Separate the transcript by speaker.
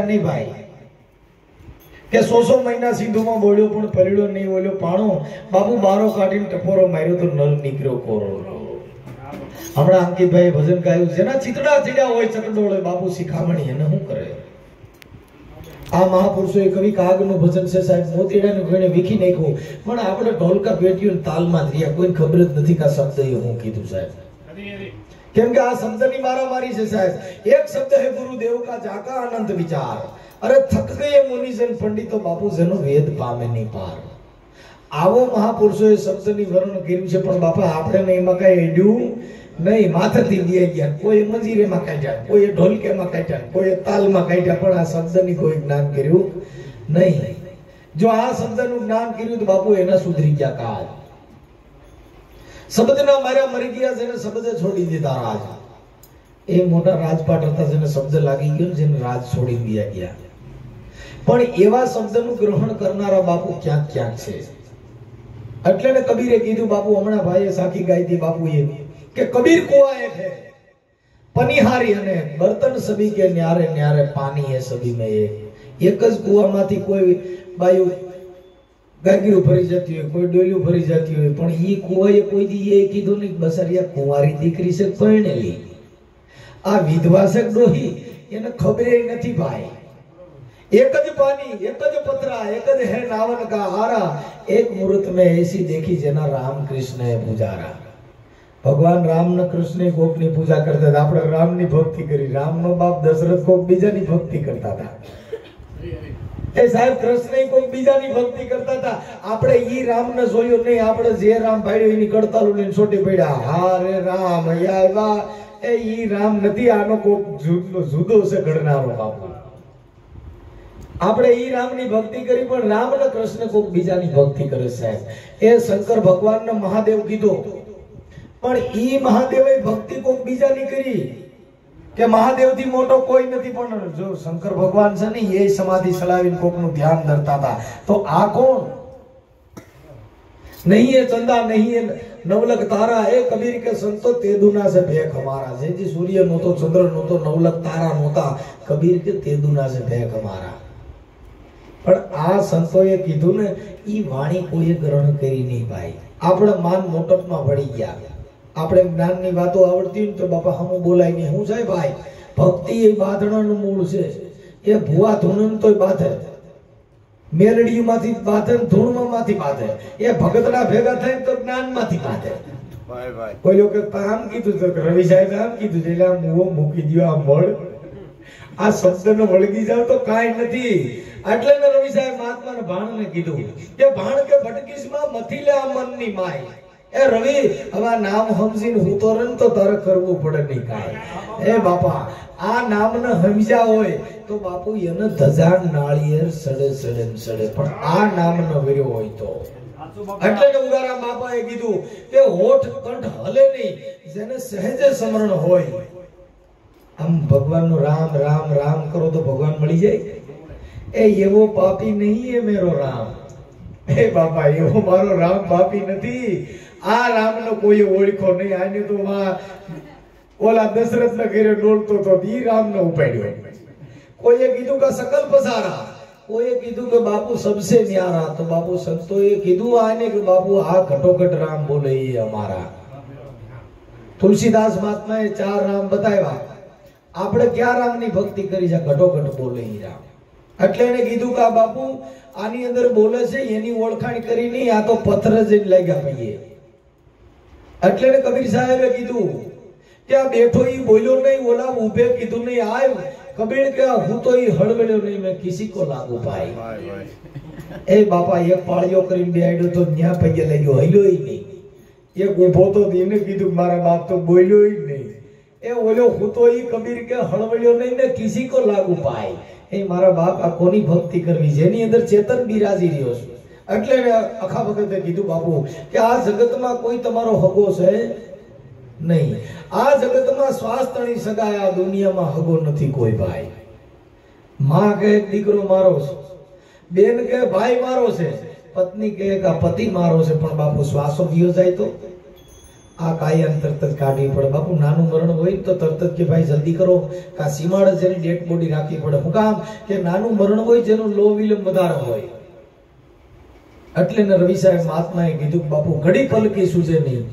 Speaker 1: नहीं भाई के 100 महीना सिंधु में बोल्यो पण परिड़ो नहीं बोल्यो पाणो बाबू बारो काढीने टपोरो मार्यो तो नर निकळ्यो कोरो हमणा अंकित भाई भजन गायो जेना चितड़ा चीड़ा होय चकडोळे बाबू शिखामणी એને શું કરે આ મહાપુરુષોએ કવિ કાગનું ભજન છે સાહેબ મોતીડાનું ગણે વિખી નાખ્યું પણ આપણે ઢોલકા પેટીઓ તાલમાં જ રહ્યા કોઈ ખબર જ નથી કે આ શબ્દ એ હું કીધું સાહેબ કેમ કે આ શબ્દની મારામારી છે સાહેબ એક શબ્દ હે ગુરુદેવ કા જાકા અનંત વિચાર અરે થક ગયે મુનિજન પંડિતો બાપુ જેનો વેદ પામે નહીં પાર આવો મહાપુરુષોએ શબ્દની વર્ણન કર્યું છે પણ બાપા આપણે એમાં કઈ એડ્યું नहीं माथेથી દિયા ગયા કોઈ મંજીરેમાં કાઢ્યા કોઈ ઢોલકેમાં કાઢ્યા કોઈ તાલમાં કાઢ્યા પણ આ શબ્દની કોઈ જ્ઞાન કર્યું નહીં જો આ શબ્દનું જ્ઞાન કર્યું તો બાપુ એના સુધરી ગયા કાળ શબ્દના માર્યા મરી ગયા જેને શબ્દ છોડી દીધા રાજ એ મોટા રાજપાટ હતા જેને શબ્દ લાગી ગયો જેને રાજ છોડી દિયા ગયા પણ એવા શબ્દનું ગ્રહણ કરનારા બાપુ ક્યાંક ક્યાંક છે એટલે ને કબીરે કીધું બાપુ હમણાં ભાઈએ સાખી ગાઈ હતી બાપુ એ કે कबीर कुआं एक है पनिहारी अने बर्तन सभी के न्यारे न्यारे पानी है सभी में एक ज कुआं माथी कोई बायु गागीरू भरी जाती है कोई डोलियो भरी जाती है पण ई कुआए कोई दी ये कीधुं नहीं बसरिया कुंवारी दीकरी से परणेली आ विधवा से डोही एने खबरे नथी भाई एक ज पानी एक ज पत्रा एक ज है नावन का हारा एक मुहूर्त में ऐसी देखी जना राम कृष्ण है पुजारा भगवान राम ने कृष्ण कोक ની પૂજા કરતા હતા આપણે રામ ની ભક્તિ કરી રામ નો બાપ દશરથ કોક બીજાની ભક્તિ કરતા હતા એ સાહેબ કૃષ્ણ કોક બીજાની ભક્તિ કરતા હતા આપણે ઈ રામ ને જોયો નહીં આપણે જે રામ ભાડ્યો એની કડતાલુ લઈને છોટી પડ્યા હા રે રામ આયા એ ઈ રામ નથી આનો કોક જુદો છે ઘડનારો બાપુ આપણે ઈ રામ ની ભક્તિ કરી પણ રામ ને કૃષ્ણ કોક બીજાની ભક્તિ કરે સાહેબ એ શંકર ભગવાન ને મહાદેવ કીધો पण ई महादेवे भक्ति को बीजा नहीं करी के महादेव थी मोटो कोई नहीं पण जो शंकर भगवान से नहीं ये समाधि सलावीन कोक नु ध्यान धरता था तो आ कौन नहीं है चंदा नहीं है नवलक तारा ए कबीर के संतो तेदुना से भेख हमारा जे जी सूर्य नो तो चंद्र नो तो नवलक तारा नोता कबीर के तेदुना से भेख हमारा पण आ संतोए कीधुं ने ई वाणी कोई ग्रहण करी नहीं भाई आपणे मान मोटप में पड़ी गया આપણે જ્ઞાનની વાતો આવડતી ને તો બાપા હમું બોલાય નહીં હું જાય ભાઈ ભક્તિ એ બાંધણાનું મૂળ છે એ ભુવા ધૂણન તોય બાંધે મેલડીમાંથી બાંધે ધૂણમાંથી બાંધે એ ભગતના ભેગા થાય તો જ્ઞાનમાંથી બાંધે ભાઈ ભાઈ કોઈ લોકો આમ કીધું તો રવિ સાહેબ આમ કીધું એટલે આ મુઓ મૂકી દયો આ મળ આ શબ્દને વળગી જાવ તો કાઈ નથી એટલે ને રવિ સાહેબ મહાત્માને ભાણને કીધું કે ભાણ કે ભટકીસમાં મથી લે આ મનની માય ए रवि हवा नाम हमजीन हुतोरन तो तारे करवू पड़े नहीं काय ए बापा आ नाम न हमजा होय तो बापू यने धजान नाळिયેર सड़े सड़े सड़े पण आ नाम न वर्यो होय तो એટલે ને ઉગારા બાપાએ કીધું કે હોઠ કંઠ હલે નહીં જેને સહેજે સ્મરણ હોય આમ ભગવાનનો રામ રામ રામ કરો તો ભગવાન મળી જાય એ એવો પાપી નહીં है मेरो राम ए बापा एવો મારો રામ પાપી નથી आ राम नो कोई ओळखो नहीं आने तो वा ओला दशरथ ने घरे डोलतो तो दी राम ने उपाड्यो कोई कीधु का सकल पसारा कोई कीधु के बापू सबसे न्यारा तो बापू संतोए कीधु आने के बापू आ घटोघट राम बोले ये हमारा तुलसीदास महात्माए 4 राम बताया આપણે क्या राम ની ભક્તિ કરી છે ઘટોઘટ બોલે ઈ રામ એટલે એને કીધું કે બાપુ આની અંદર બોલે છે એની ઓળખાણ કરી નહીં આ તો પથ્થર જ લાગ્યા પઈએ એટલે ને કબીર સાહેબે કીધું કે આ બેઠો ઈ બોલ્યો નહીં ઓલા ઊભે કીધું નહીં આય કબીર કે હું તો ઈ હળવેળ્યો નહીં मैं किसी को लागू पाई ए बापा एक પાળિયો કરીને બેડ્યો તો ન્યા પગે લાગ્યો હલ્યો ઈ નહીં એક ઊભો તો દીને કીધું મારા બાપ તો બોલ્યો ઈ નહીં એ ઓલો હું તો ઈ કબીર કે હળવેળ્યો નહીં मैं किसी को लागू पाई ए मारा बाप आ कोनी भक्ति करवी जेनी अंदर चेतन बिराजी રહ્યો છે એટલે આખા વખતે કીધું બાપુ કે આ જગતમાં કોઈ તમારો હગો છે નહીં આ જગતમાં શ્વાસ તણી સગાય આ દુનિયામાં હગો નથી કોઈ ભાઈ માં કહે દીકરો મારો છે બેન કહે ભાઈ મારો છે પત્ની કહે કે પતિ મારો છે પણ બાપુ શ્વાસો વિયો જાય તો આ કાયાને તરત જ કાઢવી પડે બાપુ નાનું મરણ હોય તો તરત જ કે ભાઈ જલ્દી કરો કા સીમાડે જેની ડેડ બોડી રાખવી પડે હું કામ કે નાનું મરણ હોય જેનું લો વિલમ વધારે હોય એટલે ને રવિ સાહેબ મહાત્માએ કીધું બાપુ ઘડી પલકી સુજે નહીં